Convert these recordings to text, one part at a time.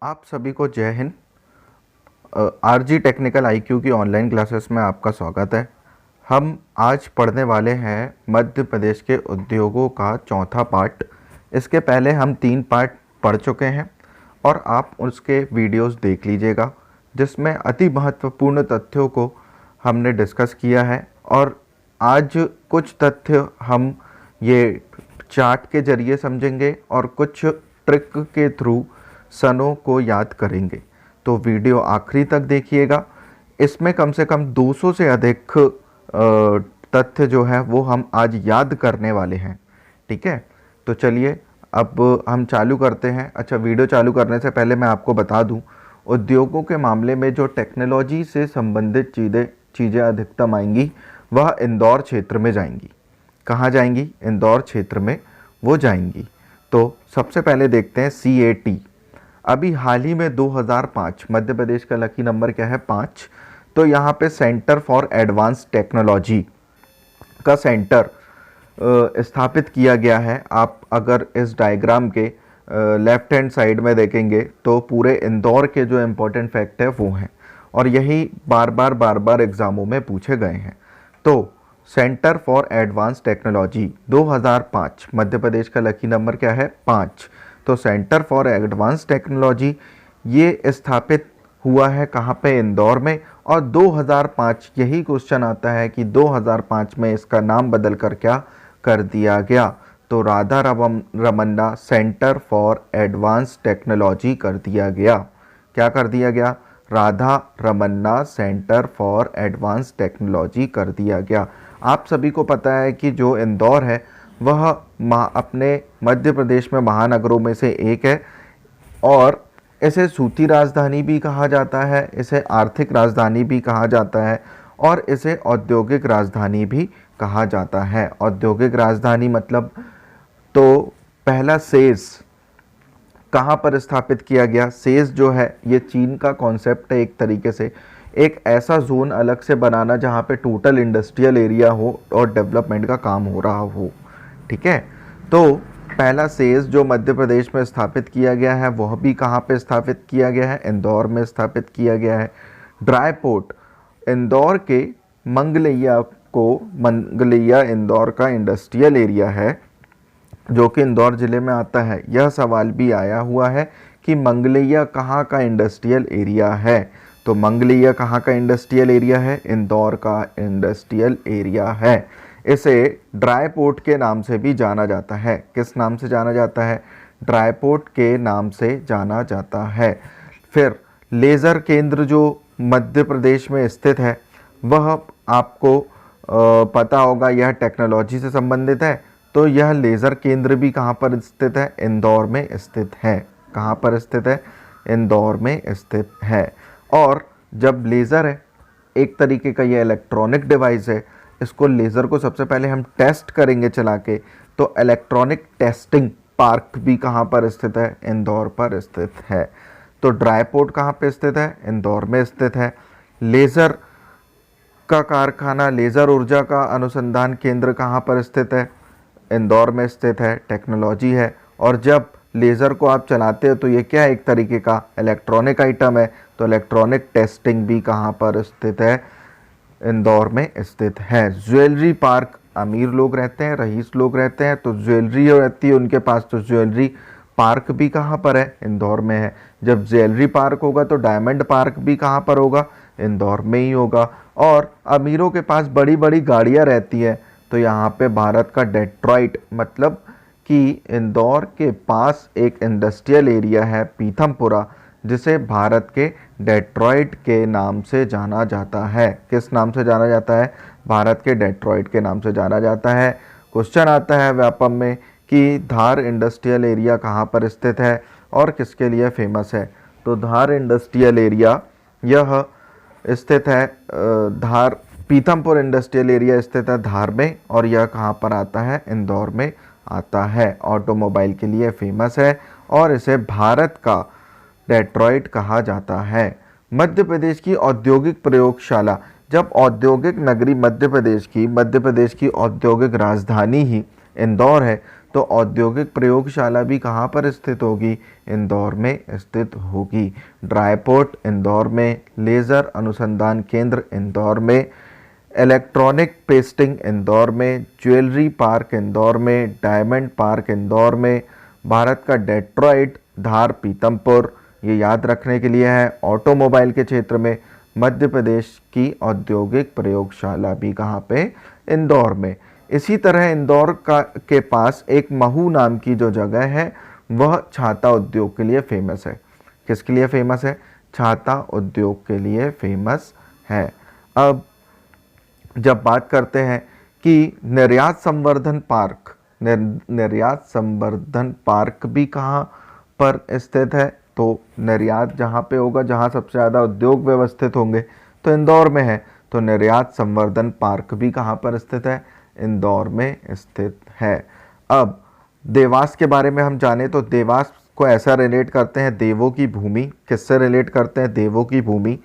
आप सभी को जय हिंद। आरजी टेक्निकल आईक्यू की ऑनलाइन क्लासेस में आपका स्वागत है। हम आज पढ़ने वाले हैं मध्य प्रदेश के उद्योगों का चौथा पार्ट। इसके पहले हम 3 पार्ट पढ़ चुके हैं और आप उसके वीडियोस देख लीजिएगा, जिसमें अति महत्वपूर्ण तथ्यों को हमने डिस्कस किया है। और आज कुछ तथ्य हम ये चार्ट के ज़रिए समझेंगे और कुछ ट्रिक के थ्रू सनों को याद करेंगे। तो वीडियो आखिरी तक देखिएगा। इसमें कम से कम 200 से अधिक तथ्य जो है वो हम आज याद करने वाले हैं। ठीक है, तो चलिए अब हम चालू करते हैं। अच्छा, वीडियो चालू करने से पहले मैं आपको बता दूं, उद्योगों के मामले में जो टेक्नोलॉजी से संबंधित चीज़ें अधिकतम आएंगी वह इंदौर क्षेत्र में जाएंगी। कहाँ जाएंगी? इंदौर क्षेत्र में वो जाएंगी। तो सबसे पहले देखते हैं CAT। अभी हाल ही में 2005, मध्य प्रदेश का लकी नंबर क्या है? 5। तो यहाँ पे सेंटर फॉर एडवांस टेक्नोलॉजी का सेंटर स्थापित किया गया है। आप अगर इस डायग्राम के लेफ्ट हैंड साइड में देखेंगे तो पूरे इंदौर के जो इम्पोर्टेंट फैक्ट है वो हैं, और यही बार बार एग्जामों में पूछे गए हैं। तो centre for advance technology 2005, Madhya Pradesh का लकी नंबर क्या है? 5। तो सेंटर फॉर एडवांस टेक्नोलॉजी ये स्थापित हुआ है कहाँ पे? इंदौर में। और 2005, यही क्वेश्चन आता है कि 2005 में इसका नाम बदल कर क्या कर दिया गया? तो Radha Ramanna centre for advance technology कर दिया गया। क्या कर दिया गया? Radha Ramanna centre for advance technology कर दिया गया। आप सभी को पता है कि जो इंदौर है वह अपने मध्य प्रदेश में महानगरों में से एक है, और इसे सूती राजधानी भी कहा जाता है, इसे आर्थिक राजधानी भी कहा जाता है, और इसे औद्योगिक राजधानी भी कहा जाता है। औद्योगिक राजधानी मतलब, तो पहला सेज कहाँ पर स्थापित किया गया? सेज जो है ये चीन का कॉन्सेप्ट है, एक तरीके से एक ऐसा जोन अलग से बनाना जहाँ पे टोटल इंडस्ट्रियल एरिया हो और डेवलपमेंट का काम हो रहा हो। ठीक है, तो पहला सेज जो मध्य प्रदेश में स्थापित किया गया है वह भी कहाँ पे स्थापित किया गया है? इंदौर में स्थापित किया गया है। ड्राई पोर्ट इंदौर के मंगलैया इंदौर का इंडस्ट्रियल एरिया है जो कि इंदौर ज़िले में आता है। यह सवाल भी आया हुआ है कि मंगलैया कहाँ का इंडस्ट्रियल एरिया है? तो मंगलैया कहाँ का इंडस्ट्रियल एरिया है? इंदौर का इंडस्ट्रियल एरिया है। इसे ड्राई पोर्ट के नाम से भी जाना जाता है। किस नाम से जाना जाता है? ड्राई पोर्ट के नाम से जाना जाता है। फिर लेज़र केंद्र जो मध्य प्रदेश में स्थित है वह आपको पता होगा, यह टेक्नोलॉजी से संबंधित है। तो यह लेज़र केंद्र भी कहाँ पर स्थित है? इंदौर में स्थित है। कहाँ पर स्थित है? इंदौर में स्थित है। और जब लेज़र है, एक तरीके का ये इलेक्ट्रॉनिक डिवाइस है, इसको लेज़र को सबसे पहले हम टेस्ट करेंगे चला के, तो इलेक्ट्रॉनिक टेस्टिंग पार्क भी कहाँ पर स्थित है? इंदौर पर स्थित है। तो ड्राई पोर्ट कहाँ पे स्थित है? इंदौर में स्थित है। लेज़र का कारखाना, लेज़र ऊर्जा का अनुसंधान केंद्र कहाँ पर स्थित है? इंदौर में स्थित है। टेक्नोलॉजी है। और जब लेज़र को आप चलाते हो तो ये क्या है? एक तरीके का इलेक्ट्रॉनिक आइटम है। तो इलेक्ट्रॉनिक टेस्टिंग भी कहाँ पर स्थित है? इंदौर में स्थित है। ज्वेलरी पार्क, अमीर लोग रहते हैं, रईस लोग रहते हैं, तो ज्वेलरी रहती है उनके पास, तो ज्वेलरी पार्क भी कहाँ पर है? इंदौर में है। जब ज्वेलरी पार्क होगा तो डायमंड पार्क भी कहाँ पर होगा? इंदौर में ही होगा। और अमीरों के पास बड़ी बड़ी गाड़ियाँ रहती हैं, तो यहाँ पे भारत का डेट्रॉइट, मतलब कि इंदौर के पास एक इंडस्ट्रियल एरिया है पीथमपुरा, जिसे भारत के डेट्रॉइट के नाम से जाना जाता है। किस नाम से जाना जाता है? भारत के डेट्रॉइट के नाम से जाना जाता है। क्वेश्चन आता है व्यापम में कि धार इंडस्ट्रियल एरिया कहाँ पर स्थित है और किसके लिए फेमस है? तो धार इंडस्ट्रियल एरिया यह स्थित है धार, पीथमपुर इंडस्ट्रियल एरिया स्थित है धार में, और यह कहाँ पर आता है? इंदौर में आता है। ऑटोमोबाइल के लिए फेमस है और इसे भारत का डेट्रॉइट कहा जाता है। मध्य प्रदेश की औद्योगिक प्रयोगशाला, जब औद्योगिक नगरी मध्य प्रदेश की औद्योगिक राजधानी ही इंदौर है, तो औद्योगिक प्रयोगशाला भी कहाँ पर स्थित होगी? इंदौर में स्थित होगी। ड्राईपोर्ट इंदौर में, लेज़र अनुसंधान केंद्र इंदौर में, इलेक्ट्रॉनिक पेस्टिंग इंदौर में, ज्वेलरी पार्क इंदौर में, डायमंड पार्क इंदौर में, भारत का डेट्रॉइट, धार, पीतमपुर, ये याद रखने के लिए है। ऑटोमोबाइल के क्षेत्र में मध्य प्रदेश की औद्योगिक प्रयोगशाला भी कहाँ पे? इंदौर में। इसी तरह इंदौर के पास एक महू नाम की जो जगह है वह छाता उद्योग के लिए फेमस है। किसके लिए फेमस है? छाता उद्योग के लिए फेमस है। अब जब बात करते हैं कि निर्यात संवर्धन पार्क, निर्यात संवर्धन पार्क भी कहाँ पर स्थित है? तो निर्यात जहाँ पे होगा, जहाँ सबसे ज़्यादा उद्योग व्यवस्थित होंगे, तो इंदौर में है। तो निर्यात संवर्धन पार्क भी कहाँ पर स्थित है? इंदौर में स्थित है। अब देवास के बारे में हम जाने तो देवास को ऐसा रिलेट करते हैं देवों की भूमि। किससे रिलेट करते हैं? देवों की भूमि।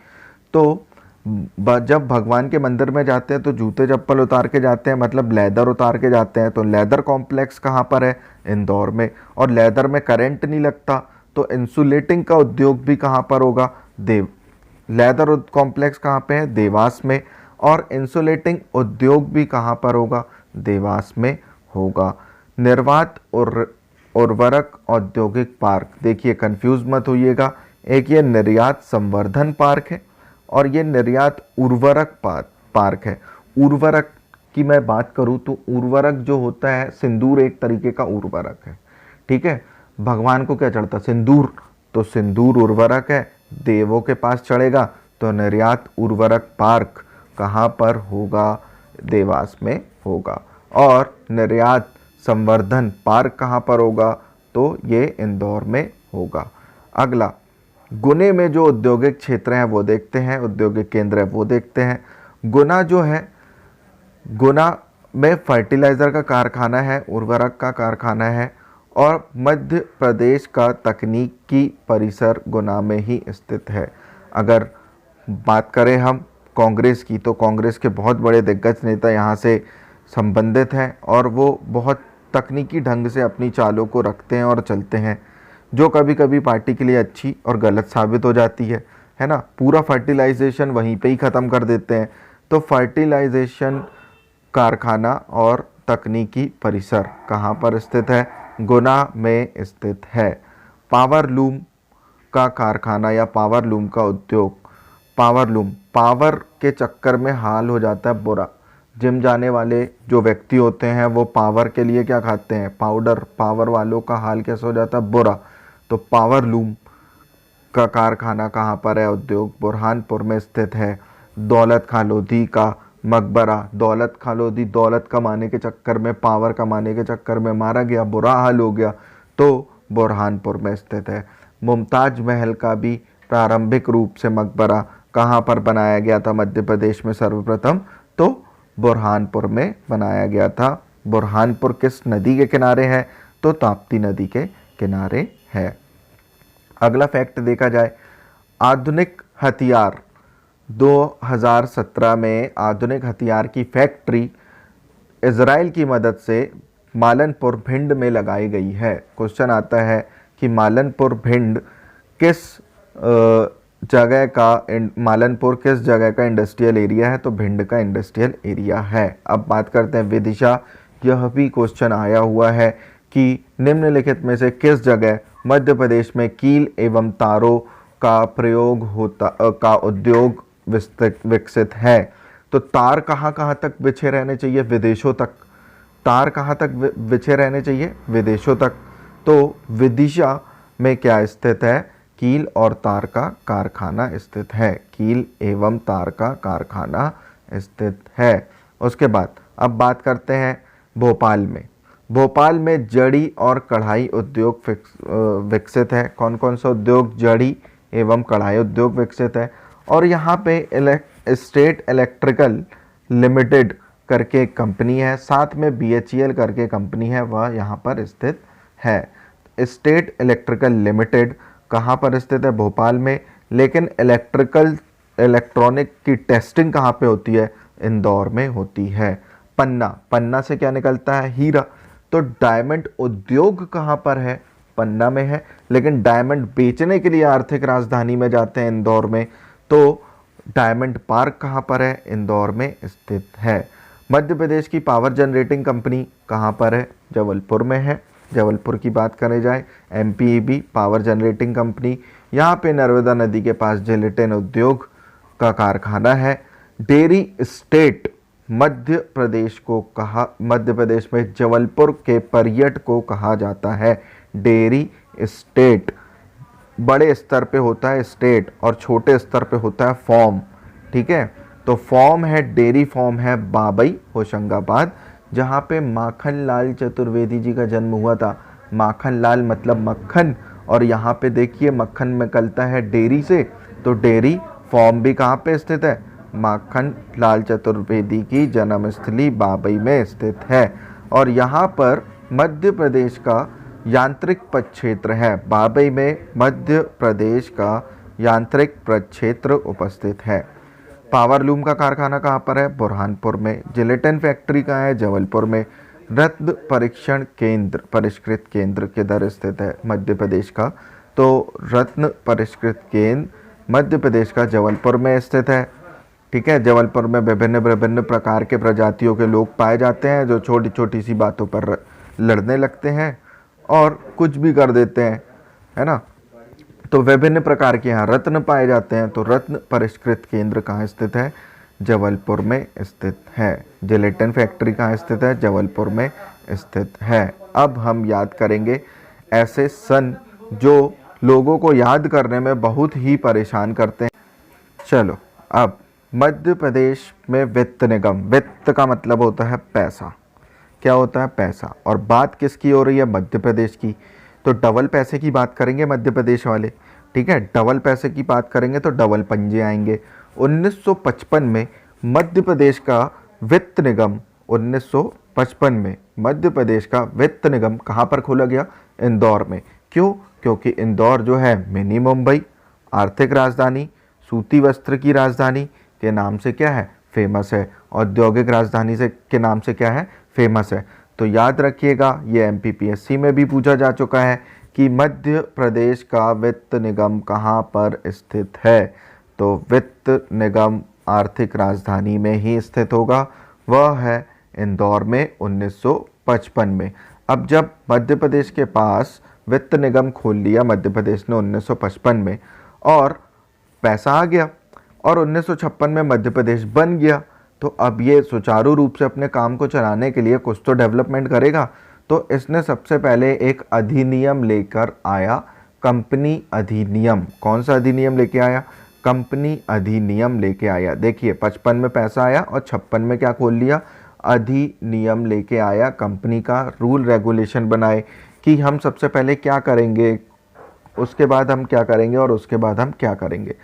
तो जब भगवान के मंदिर में जाते हैं तो जूते चप्पल उतार के जाते हैं, मतलब लेदर उतार के जाते हैं। तो लेदर कॉम्प्लेक्स कहाँ पर है? इंदौर में। और लेदर में करंट नहीं लगता, तो इंसुलेटिंग का उद्योग भी कहाँ पर होगा? लेदर कॉम्प्लेक्स कहाँ पे है? देवास में। और इंसुलेटिंग उद्योग भी कहाँ पर होगा? देवास में होगा। निर्वात और उर्वरक औद्योगिक पार्क, देखिए कंफ्यूज मत होइएगा, एक ये निर्यात संवर्धन पार्क है और ये निर्यात उर्वरक पार्क है। उर्वरक की मैं बात करूँ तो उर्वरक जो होता है, सिंदूर एक तरीके का उर्वरक है, ठीक है। भगवान को क्या चढ़ता? सिंदूर, तो सिंदूर उर्वरक है, देवों के पास चढ़ेगा। तो निर्यात उर्वरक पार्क कहाँ पर होगा? देवास में होगा। और निर्यात संवर्धन पार्क कहाँ पर होगा? तो ये इंदौर में होगा। अगला, गुना में जो औद्योगिक क्षेत्र हैं वो देखते हैं, औद्योगिक केंद्र है वो देखते हैं। गुना जो है, गुना में फर्टिलाइज़र का कारखाना है, उर्वरक का कारखाना है। और मध्य प्रदेश का तकनीकी परिसर गुना में ही स्थित है। अगर बात करें हम कांग्रेस की, तो कांग्रेस के बहुत बड़े दिग्गज नेता यहाँ से संबंधित हैं और वो बहुत तकनीकी ढंग से अपनी चालों को रखते हैं और चलते हैं, जो कभी कभी पार्टी के लिए अच्छी और गलत साबित हो जाती है ना। पूरा फर्टिलाइजेशन वहीं पे ही ख़त्म कर देते हैं। तो फर्टिलाइजेशन कारखाना और तकनीकी परिसर कहाँ पर स्थित है? गुना में स्थित है। पावर लूम का कारखाना या पावर लूम का उद्योग, पावर लूम, पावर के चक्कर में हाल हो जाता है बुरा। जिम जाने वाले जो व्यक्ति होते हैं वो पावर के लिए क्या खाते हैं? पाउडर। पावर वालों का हाल कैसे हो जाता है? बुरा। तो पावर लूम का कारखाना कहाँ पर है? उद्योग बुरहानपुर में स्थित है। दौलत खां लोधी का मकबरा, दौलत खां लोधी दौलत कमाने के चक्कर में, पावर कमाने के चक्कर में मारा गया, बुरा हाल हो गया, तो बुरहानपुर में स्थित है। मुमताज महल का भी प्रारंभिक रूप से मकबरा कहाँ पर बनाया गया था मध्य प्रदेश में सर्वप्रथम? तो बुरहानपुर में बनाया गया था। बुरहानपुर किस नदी के किनारे है? तो ताप्ती नदी के किनारे है। अगला फैक्ट देखा जाए, आधुनिक हथियार, 2017 में आधुनिक हथियार की फैक्ट्री इजराइल की मदद से मालनपुर भिंड में लगाई गई है। क्वेश्चन आता है कि मालनपुर भिंड किस जगह का, मालनपुर किस जगह का इंडस्ट्रियल एरिया है? तो भिंड का इंडस्ट्रियल एरिया है। अब बात करते हैं विदिशा। यह भी क्वेश्चन आया हुआ है कि निम्नलिखित में से किस जगह मध्य प्रदेश में कील एवं तारों का प्रयोग होता का उद्योग विकसित है? तो तार कहाँ कहाँ तक बिछे रहने चाहिए? विदेशों तक। तार कहाँ तक बिछे रहने चाहिए? विदेशों तक। तो विदिशा में क्या स्थित है? कील और तार का कारखाना स्थित है। कील एवं तार का कारखाना स्थित है। उसके बाद अब बात करते हैं भोपाल में। भोपाल में जड़ी और कढ़ाई उद्योग विकसित है। कौन कौन सा उद्योग? जड़ी एवं कढ़ाई उद्योग विकसित है। और यहाँ पे स्टेट इलेक्ट्रिकल लिमिटेड करके एक कंपनी है, साथ में BHEL करके कंपनी है, वह यहाँ पर स्थित है। स्टेट इलेक्ट्रिकल लिमिटेड कहाँ पर स्थित है? भोपाल में। लेकिन इलेक्ट्रॉनिक की टेस्टिंग कहाँ पे होती है? इंदौर में होती है। पन्ना, पन्ना से क्या निकलता है? हीरा। तो डायमंड उद्योग कहाँ पर है? पन्ना में है। लेकिन डायमंड बेचने के लिए आर्थिक राजधानी में जाते हैं इंदौर में, तो डायमंड पार्क कहाँ पर है? इंदौर में स्थित है। मध्य प्रदेश की पावर जनरेटिंग कंपनी कहाँ पर है? जबलपुर में है। जबलपुर की बात करें जाए, एमपीईबी पावर जनरेटिंग कंपनी, यहाँ पे नर्मदा नदी के पास जिलेटिन उद्योग का कारखाना है। डेयरी स्टेट मध्य प्रदेश में जबलपुर के पर्यटन को कहा जाता है डेयरी स्टेट। बड़े स्तर पे होता है स्टेट और छोटे स्तर पे होता है फॉर्म, ठीक है। तो फॉर्म है, डेयरी फॉर्म है बाबई होशंगाबाद, जहाँ पे माखन लाल चतुर्वेदी जी का जन्म हुआ था। माखन लाल मतलब मक्खन, और यहाँ पे देखिए मक्खन निकलता है डेयरी से, तो डेयरी फॉर्म भी कहाँ पे स्थित है? माखन लाल चतुर्वेदी की जन्मस्थली बाबई में स्थित है। और यहाँ पर मध्य प्रदेश का यांत्रिक प्रक्षेत्र है। बाबई में मध्य प्रदेश का यांत्रिक प्रक्षेत्र उपस्थित है। पावरलूम का कारखाना कहाँ पर है? बुरहानपुर में। जिलेटिन फैक्ट्री कहाँ है? जबलपुर में। रत्न परीक्षण केंद्र परिष्कृत केंद्र किधर स्थित है? मध्य प्रदेश का। तो रत्न परिष्कृत केंद्र मध्य प्रदेश का जबलपुर में स्थित है, ठीक है। जबलपुर में विभिन्न विभिन्न प्रकार के प्रजातियों के लोग पाए जाते हैं जो छोटी छोटी सी बातों पर लड़ने लगते हैं और कुछ भी कर देते हैं, है ना। तो विभिन्न प्रकार के यहाँ रत्न पाए जाते हैं। तो रत्न परिष्कृत केंद्र कहाँ स्थित है? जबलपुर में स्थित है। जिलेटिन फैक्ट्री कहाँ स्थित है? जबलपुर में स्थित है। अब हम याद करेंगे ऐसे सन जो लोगों को याद करने में बहुत ही परेशान करते हैं। चलो, अब मध्य प्रदेश में वित्त निगम, वित्त का मतलब होता है पैसा। क्या होता है? पैसा। और बात किसकी हो रही है? मध्य प्रदेश की। तो डबल पैसे की बात करेंगे मध्य प्रदेश वाले, ठीक है। डबल पैसे की बात करेंगे तो डबल पंजे आएंगे। 1955 में मध्य प्रदेश का वित्त निगम, 1955 में मध्य प्रदेश का वित्त निगम कहाँ पर खोला गया? इंदौर में। क्यों? क्योंकि इंदौर जो है मिनी मुंबई, आर्थिक राजधानी, सूती वस्त्र की राजधानी के नाम से क्या है? फेमस है। औद्योगिक राजधानी से के नाम से क्या है? फेमस है। तो याद रखिएगा, ये एमपीपीएससी में भी पूछा जा चुका है कि मध्य प्रदेश का वित्त निगम कहाँ पर स्थित है। तो वित्त निगम आर्थिक राजधानी में ही स्थित होगा, वह है इंदौर में 1955 में। अब जब मध्य प्रदेश के पास वित्त निगम खोल लिया मध्य प्रदेश ने 1955 में, और पैसा आ गया और 1956 में मध्य प्रदेश बन गया, तो अब ये सुचारू रूप से अपने काम को चलाने के लिए कुछ तो डेवलपमेंट करेगा। तो इसने सबसे पहले एक अधिनियम लेकर आया, कंपनी अधिनियम। कौन सा अधिनियम लेके आया? कंपनी अधिनियम लेके आया। देखिए 55 में पैसा आया और 56 में क्या खोल लिया? अधिनियम लेके आया, कंपनी का रूल रेगुलेशन बनाए कि हम सबसे पहले क्या करेंगे, उसके बाद हम क्या करेंगे और उसके बाद हम क्या करेंगे।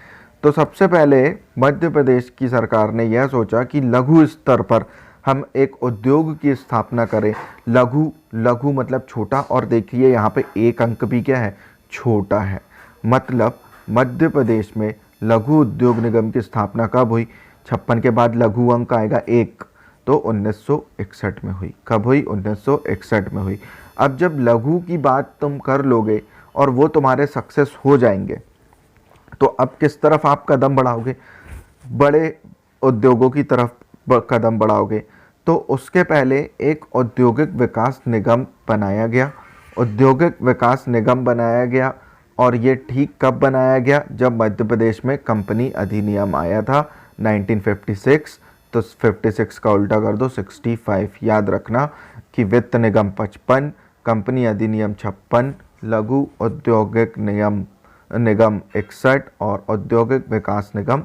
तो सबसे पहले मध्य प्रदेश की सरकार ने यह सोचा कि लघु स्तर पर हम एक उद्योग की स्थापना करें। लघु मतलब छोटा, और देखिए यहाँ पे एक अंक भी क्या है? छोटा है। मतलब मध्य प्रदेश में लघु उद्योग निगम की स्थापना कब हुई? 56 के बाद लघु अंक आएगा 1, तो 1961 में हुई। कब हुई? 1961 में हुई। अब जब लघु की बात तुम कर लोगे और वो तुम्हारे सक्सेस हो जाएंगे, तो अब किस तरफ आप कदम बढ़ाओगे? बड़े उद्योगों की तरफ कदम बढ़ाओगे। तो उसके पहले एक औद्योगिक विकास निगम बनाया गया। औद्योगिक विकास निगम बनाया गया, और ये ठीक कब बनाया गया? जब मध्य प्रदेश में कंपनी अधिनियम आया था 1956। तो 56 का उल्टा कर दो 65। याद रखना कि वित्त निगम 55, कंपनी अधिनियम 56, लघु औद्योगिक निगम 61 और औद्योगिक विकास निगम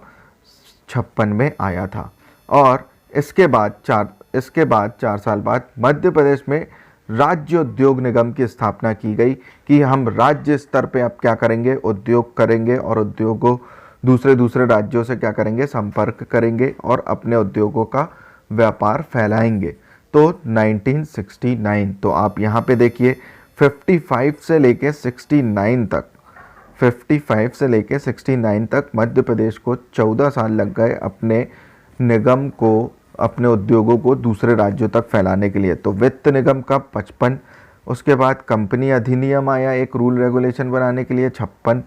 56 में आया था। और इसके बाद 4 साल बाद मध्य प्रदेश में राज्य उद्योग निगम की स्थापना की गई कि हम राज्य स्तर पे अब क्या करेंगे? उद्योग करेंगे, और उद्योगों दूसरे राज्यों से क्या करेंगे? संपर्क करेंगे और अपने उद्योगों का व्यापार फैलाएंगे। तो 1969, तो आप यहाँ पे देखिए 55 से लेके 69 तक, 55 से लेके 69 तक मध्य प्रदेश को 14 साल लग गए अपने निगम को, अपने उद्योगों को दूसरे राज्यों तक फैलाने के लिए। तो वित्त निगम का 55। उसके बाद कंपनी अधिनियम आया एक रूल रेगुलेशन बनाने के लिए, 56।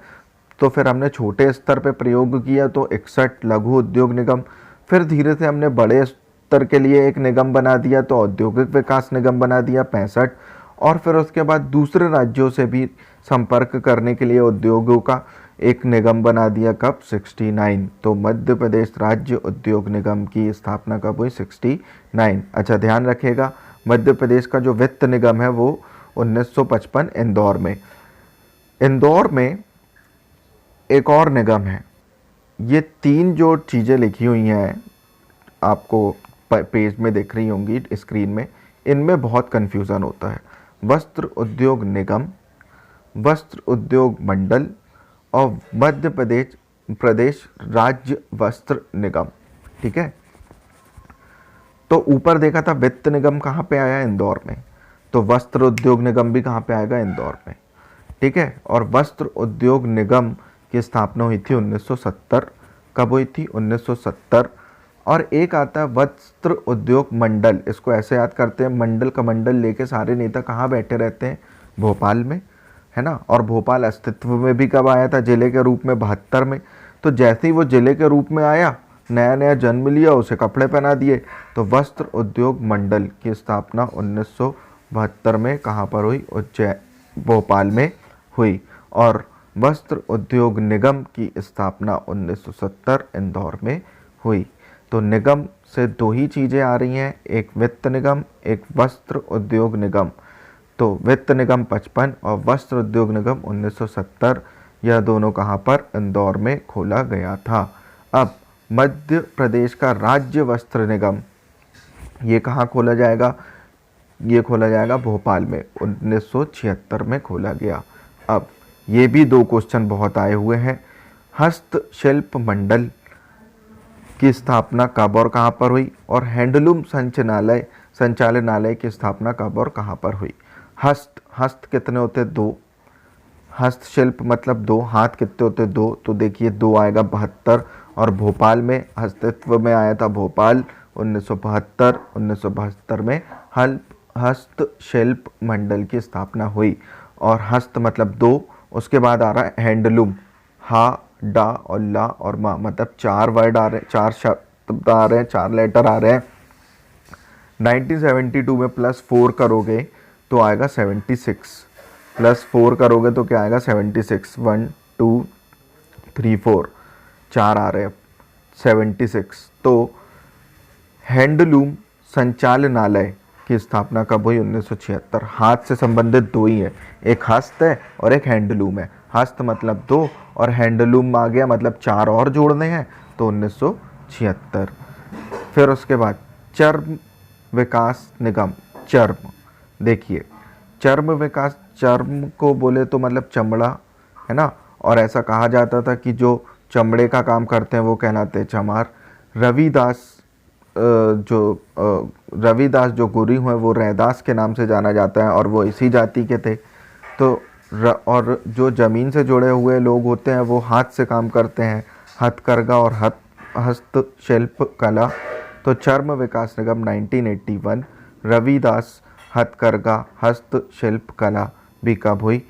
तो फिर हमने छोटे स्तर पे प्रयोग किया तो 61 लघु उद्योग निगम। फिर धीरे से हमने बड़े स्तर के लिए एक निगम बना दिया तो औद्योगिक विकास निगम बना दिया, 65। और फिर उसके बाद दूसरे राज्यों से भी संपर्क करने के लिए उद्योगों का एक निगम बना दिया, कब, 69। तो मध्य प्रदेश राज्य उद्योग निगम की स्थापना कब हुई, 69। अच्छा ध्यान रखिएगा, मध्य प्रदेश का जो वित्त निगम है वो 1955 इंदौर में। इंदौर में एक और निगम है। ये तीन जो चीज़ें लिखी हुई हैं आपको पेज में दिख रही होंगी स्क्रीन में, इनमें बहुत कन्फ्यूज़न होता है। वस्त्र उद्योग निगम, वस्त्र उद्योग मंडल और मध्य प्रदेश राज्य वस्त्र निगम। ठीक है, तो ऊपर देखा था वित्त निगम कहाँ पे आया, इंदौर में। तो वस्त्र उद्योग निगम भी कहाँ पे आएगा, इंदौर में। ठीक है, और वस्त्र उद्योग निगम की स्थापना हुई थी 1970। कब हुई थी, 1970। और एक आता है वस्त्र उद्योग मंडल, इसको ऐसे याद करते हैं, मंडल का मंडल लेके सारे नेता कहाँ बैठे रहते हैं, भोपाल में, है ना। और भोपाल अस्तित्व में भी कब आया था, जिले के रूप में, 72 में। तो जैसे ही वो जिले के रूप में आया, नया नया जन्म लिया, उसे कपड़े पहना दिए। तो वस्त्र उद्योग मंडल की स्थापना 1972 में कहाँ पर हुई, भोपाल में हुई। और वस्त्र उद्योग निगम की स्थापना 1970 इंदौर में हुई। तो निगम से दो ही चीज़ें आ रही हैं, एक वित्त निगम, एक वस्त्र उद्योग निगम। तो वित्त निगम 55 और वस्त्र उद्योग निगम 1970, यह दोनों कहाँ पर, इंदौर में खोला गया था। अब मध्य प्रदेश का राज्य वस्त्र निगम, ये कहाँ खोला जाएगा, ये खोला जाएगा भोपाल में, 1976 में खोला गया। अब ये भी दो क्वेश्चन बहुत आए हुए हैं। हस्तशिल्प मंडल की स्थापना कब और कहाँ पर हुई, और हैंडलूम संचालनालय की स्थापना कब और कहाँ पर हुई। हस्त कितने होते, दो। हस्तशिल्प मतलब दो, हाथ कितने होते, दो। तो देखिए दो आएगा 72। और भोपाल में अस्तित्व में आया था भोपाल 1972। 1972 में हस्तशिल्प मंडल की स्थापना हुई। और हस्त मतलब दो, उसके बाद आ रहा है हैंडलूम, हा, डा और ला और मा, मतलब 4 वर्ड आ रहे हैं, 4 शब्द आ रहे हैं, 4 लेटर आ रहे हैं। 1972 में +4 करोगे तो आएगा 76, +4 करोगे तो क्या आएगा, 76। 1 2 3 4 4 आ रहे हैं, 76। तो हैंडलूम संचालनालय की स्थापना कब हुई, 1976। हाथ से संबंधित दो ही है, एक हस्त है और एक हैंडलूम है। हस्त मतलब दो और हैंडलूम आ गया मतलब 4 और जोड़ने हैं, तो 1976। फिर उसके बाद चर्म विकास निगम, चर्म, देखिए चर्म विकास, चर्म को बोले तो मतलब चमड़ा, है ना। और ऐसा कहा जाता था कि जो चमड़े का काम करते हैं वो कहलाते हैं चमार। रविदास जो गुरु हैं वो रैदास के नाम से जाना जाता है और वो इसी जाति के थे। तो और जो ज़मीन से जुड़े हुए लोग होते हैं वो हाथ से काम करते हैं, हथकरघा और हस्तशिल्प कला। तो चर्म विकास निगम 1981, रविदास हथकरघा हस्तशिल्प कला भी कब हुई,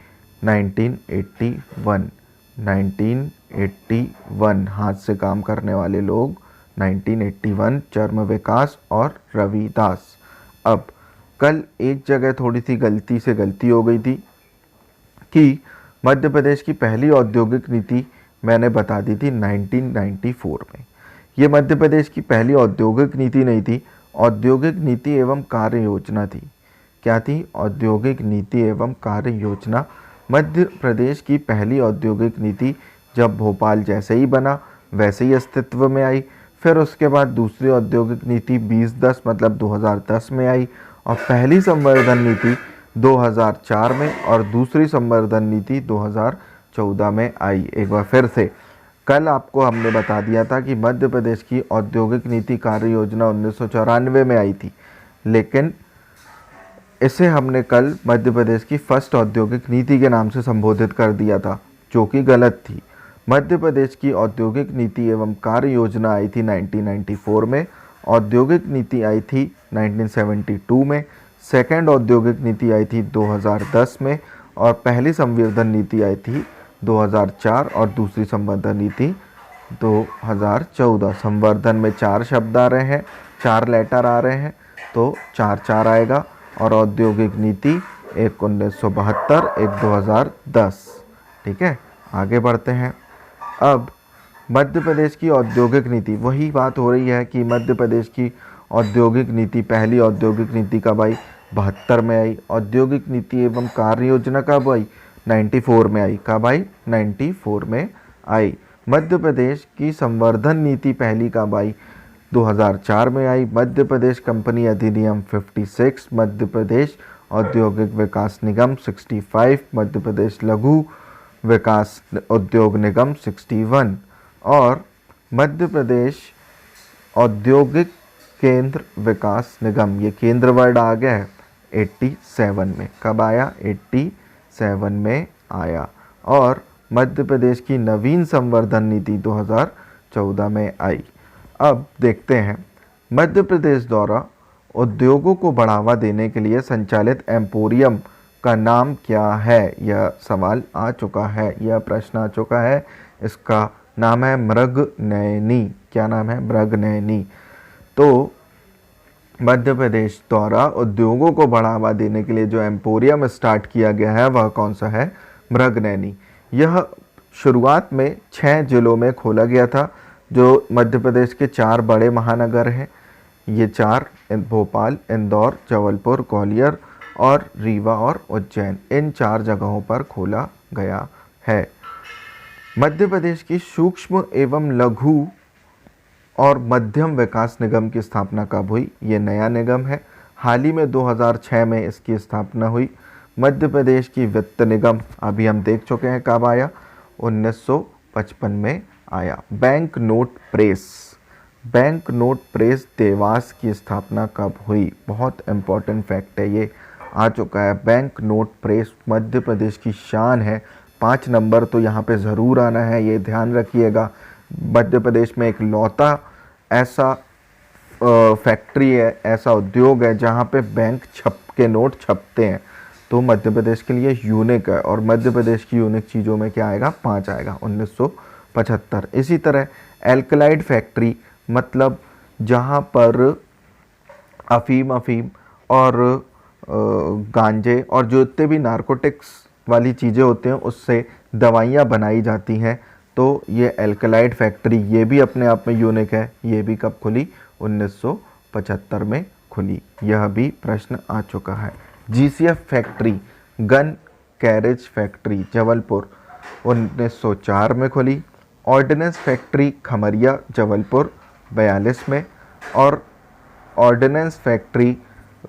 1981। 1981 हाथ से काम करने वाले लोग, 1981 चर्म विकास और रविदास। अब कल एक जगह थोड़ी सी गलती हो गई थी कि मध्य प्रदेश की पहली औद्योगिक नीति मैंने बता दी थी 1994 में। ये मध्य प्रदेश की पहली औद्योगिक नीति नहीं थी, औद्योगिक नीति एवं कार्य योजना थी। क्या थी, औद्योगिक नीति एवं कार्य योजना। मध्य प्रदेश की पहली औद्योगिक नीति जब भोपाल जैसे ही बना वैसे ही अस्तित्व में आई। फिर उसके बाद दूसरी औद्योगिक नीति 2010 मतलब 2010 में आई और पहली संवर्धन नीति 2004 में और दूसरी संवर्धन नीति 2014 में आई। एक बार फिर से कल आपको हमने बता दिया था कि मध्य प्रदेश की औद्योगिक नीति कार्य योजना 1994 में आई थी, लेकिन इसे हमने कल मध्य प्रदेश की फर्स्ट औद्योगिक नीति के नाम से संबोधित कर दिया था, जो कि गलत थी। मध्य प्रदेश की औद्योगिक नीति एवं कार्य योजना आई थी 1994 में औद्योगिक नीति आई थी 1972 में, सेकंड औद्योगिक नीति आई थी 2010 में, और पहली संवर्धन नीति आई थी 2004 और दूसरी संवर्धन नीति 2014। संवर्धन में 4 शब्द आ रहे हैं, 4 लेटर आ रहे हैं, तो 4 आएगा। और औद्योगिक नीति एक 1972, एक 2010। ठीक है, आगे बढ़ते हैं। अब मध्य प्रदेश की औद्योगिक नीति, वही बात हो रही है कि मध्य प्रदेश की औद्योगिक नीति, पहली औद्योगिक नीति कब आई? 72 में आई। औद्योगिक नीति एवं कार्य योजना कब आई? 94 में आई। कब आई? 94 में आई। मध्य प्रदेश की संवर्धन नीति पहली कब आई? 2004 में आई। मध्य प्रदेश कंपनी अधिनियम 56, मध्य प्रदेश औद्योगिक विकास निगम 65, मध्य प्रदेश लघु विकास उद्योग निगम 61 और मध्य प्रदेश औद्योगिक केंद्र विकास निगम, ये केंद्र वर्ड आ गया है, 87 में। कब आया? 87 में आया। और मध्य प्रदेश की नवीन संवर्धन नीति 2014 में आई। अब देखते हैं, मध्य प्रदेश द्वारा उद्योगों को बढ़ावा देने के लिए संचालित एम्पोरियम का नाम क्या है? यह सवाल आ चुका है, यह प्रश्न आ चुका है। इसका नाम है मृगनयनी। क्या नाम है? मृगनयनी। तो मध्य प्रदेश द्वारा उद्योगों को बढ़ावा देने के लिए जो एम्पोरियम स्टार्ट किया गया है वह कौन सा है? मृगनयनी। यह शुरुआत में 6 जिलों में खोला गया था, जो मध्य प्रदेश के 4 बड़े महानगर हैं। ये 4 भोपाल, इंदौर, जबलपुर, ग्वालियर और रीवा और उज्जैन, इन 4 जगहों पर खोला गया है। मध्य प्रदेश की सूक्ष्म एवं लघु और मध्यम विकास निगम की स्थापना कब हुई? ये नया निगम है, हाल ही में 2006 में इसकी स्थापना हुई। मध्य प्रदेश की वित्त निगम अभी हम देख चुके हैं, कब आया? 1955 में आया। Bank note press, bank note press Dewas की स्थापना कब हुई? बहुत इंपॉर्टेंट फैक्ट है, ये आ चुका है। Bank note press Madhya Pradesh की शान है। 5 नंबर तो यहाँ पे ज़रूर आना है, ये ध्यान रखिएगा। मध्य प्रदेश में एक लौता ऐसा फैक्ट्री है, ऐसा उद्योग है जहाँ पे बैंक के नोट छपते हैं, तो मध्य प्रदेश के लिए यूनिक है। और मध्य प्रदेश की यूनिक चीज़ों में क्या आएगा? 5 आएगा, 1975। इसी तरह एल्कलाइड फैक्ट्री, मतलब जहाँ पर अफीम और गांजे और जो जितने भी नारकोटिक्स वाली चीज़ें होते हैं उससे दवाइयाँ बनाई जाती हैं, तो ये एल्कलाइड फैक्ट्री, ये भी अपने आप में यूनिक है। ये भी कब खुली? 1975 में खुली। यह भी प्रश्न आ चुका है। GCF factory, gun carriage factory Jabalpur, 1904 में खुली। ऑर्डिनेंस फैक्ट्री खमरिया जबलपुर 42 में, और ऑर्डिनेंस फैक्ट्री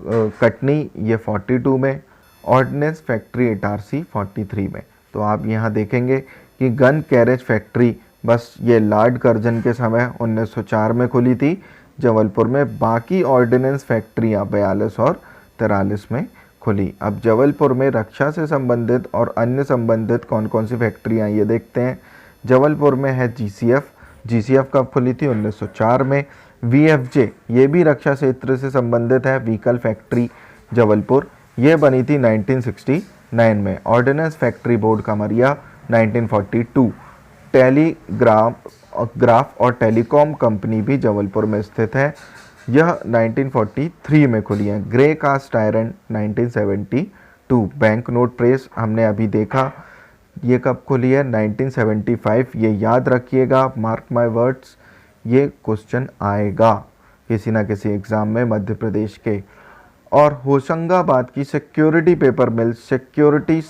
कटनी ये 42 में, ऑर्डिनेंस फैक्ट्री इटारसी 43 में। तो आप यहाँ देखेंगे कि गन कैरेज फैक्ट्री बस ये लॉर्ड कर्जन के समय 1904 में खुली थी जबलपुर में, बाकी ऑर्डिनेंस फैक्ट्रियाँ 42 और 43 में खुली। अब जबलपुर में रक्षा से संबंधित और अन्य संबंधित कौन कौन सी फैक्ट्रियाँ ये देखते हैं। जबलपुर में है जीसीएफ, जीसीएफ कब खुली थी? 1904 में। वीएफजे, ये भी रक्षा क्षेत्र से संबंधित है, व्हीकल फैक्ट्री जबलपुर, ये बनी थी 1969 में। Ordnance factory board Khamaria 1942। Telegraph और टेलीकॉम कंपनी भी जबलपुर में स्थित है, यह 1943 में खुली है। Grey cast iron 1972। Bank note press हमने अभी देखा, ये कब खुली है? 1975। ये याद रखिएगा, मार्क माय वर्ड्स, ये क्वेश्चन आएगा किसी ना किसी एग्ज़ाम में मध्य प्रदेश के। और होशंगाबाद की सिक्योरिटी पेपर मिल, सिक्योरिटी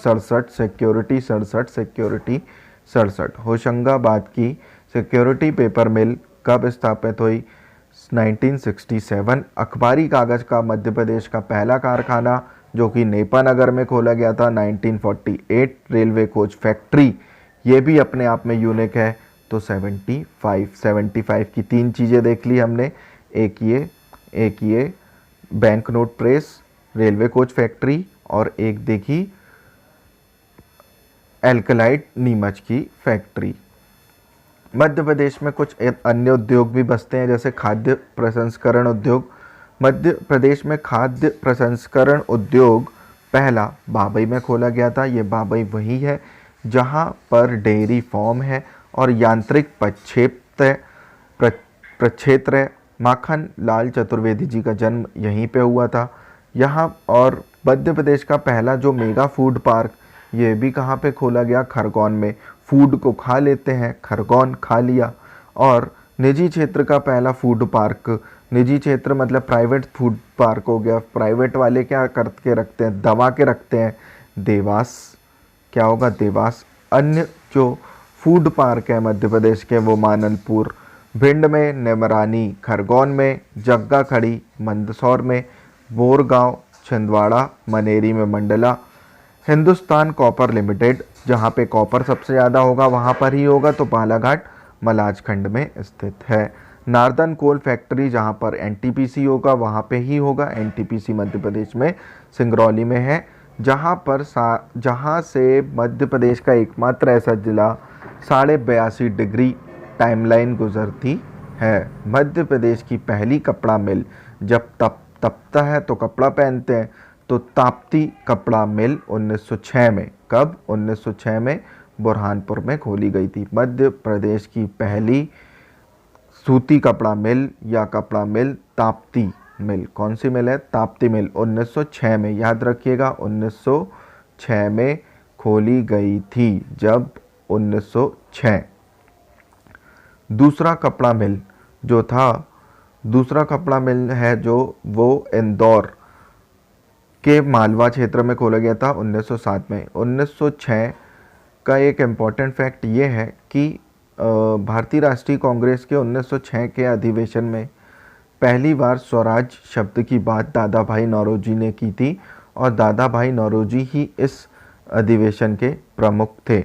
67, होशंगाबाद की सिक्योरिटी पेपर मिल कब स्थापित हुई? 1967। अखबारी कागज़ का मध्य प्रदेश का पहला कारखाना जो कि नेपानगर में खोला गया था 1948। रेलवे कोच फैक्ट्री, ये भी अपने आप में यूनिक है, तो 75 की 3 चीज़ें देख ली हमने, एक ये bank note press, railway coach factory, और एक देखी एल्कलाइड नीमच की फैक्ट्री। मध्य प्रदेश में कुछ अन्य उद्योग भी बसते हैं, जैसे खाद्य प्रसंस्करण उद्योग। मध्य प्रदेश में खाद्य प्रसंस्करण उद्योग पहला बाबई में खोला गया था। ये बाबई वही है जहाँ पर डेयरी फार्म है और यांत्रिक प्रक्षेत्र है। माखन लाल चतुर्वेदी जी का जन्म यहीं पे हुआ था यहाँ। और मध्य प्रदेश का पहला जो मेगा फूड पार्क, ये भी कहाँ पे खोला गया, खरगोन में। फूड को खा लेते हैं, खरगोन खा लिया। और निजी क्षेत्र का पहला फूड पार्क, निजी क्षेत्र मतलब प्राइवेट फूड पार्क हो गया। प्राइवेट वाले क्या करके रखते हैं, दबा के रखते हैं, देवास। क्या होगा, देवास। अन्य जो फूड पार्क है मध्य प्रदेश के वो मानलपुर, भिंड में, निमरानी खरगोन में, जग्गा खड़ी मंदसौर में, बोरगांव छिंदवाड़ा, मनेरी में मंडला। हिंदुस्तान कॉपर लिमिटेड, जहाँ पे कॉपर सबसे ज़्यादा होगा वहाँ पर ही होगा, तो बालाघाट मलाजखंड में स्थित है। नार्दर्न कोल फैक्ट्री, जहाँ पर एनटीपीसी होगा वहाँ पे ही होगा। एनटीपीसी मध्य प्रदेश में सिंगरौली में है, जहाँ से मध्य प्रदेश का एकमात्र ऐसा जिला 82.5 डिग्री टाइमलाइन गुजरती है। मध्य प्रदेश की पहली कपड़ा मिल, जब तपता है तो कपड़ा पहनते हैं, तो ताप्ती कपड़ा मिल 1906 में। कब, 1906 में बुरहानपुर में खोली गई थी। मध्य प्रदेश की पहली सूती कपड़ा मिल या कपड़ा मिल ताप्ती मिल, कौन सी मिल है, ताप्ती मिल, 1906 में। याद रखिएगा 1906 में खोली गई थी, जब 1906। दूसरा कपड़ा मिल जो था, दूसरा कपड़ा मिल है जो वो इंदौर के मालवा क्षेत्र में खोला गया था 1907 में। 1906 का एक इम्पॉर्टेंट फैक्ट ये है कि भारतीय राष्ट्रीय कांग्रेस के 1906 के अधिवेशन में पहली बार स्वराज शब्द की बात दादा भाई नौरोजी ने की थी, और दादा भाई नौरोजी ही इस अधिवेशन के प्रमुख थे।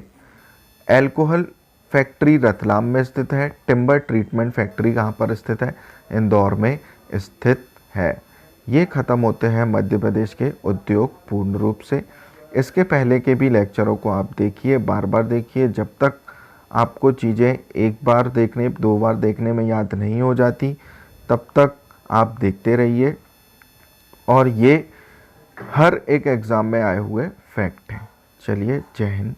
एल्कोहल फैक्ट्री रतलाम में स्थित है। टिम्बर ट्रीटमेंट फैक्ट्री कहाँ पर स्थित है, इंदौर में स्थित है। ये ख़त्म होते हैं मध्य प्रदेश के उद्योग पूर्ण रूप से। इसके पहले के भी लेक्चरों को आप देखिए, बार बार देखिए, जब तक आपको चीज़ें एक बार देखने, दो बार देखने में याद नहीं हो जाती, तब तक आप देखते रहिए। और ये हर एक एग्ज़ाम में आए हुए फैक्ट हैं। चलिए, जय हिंद।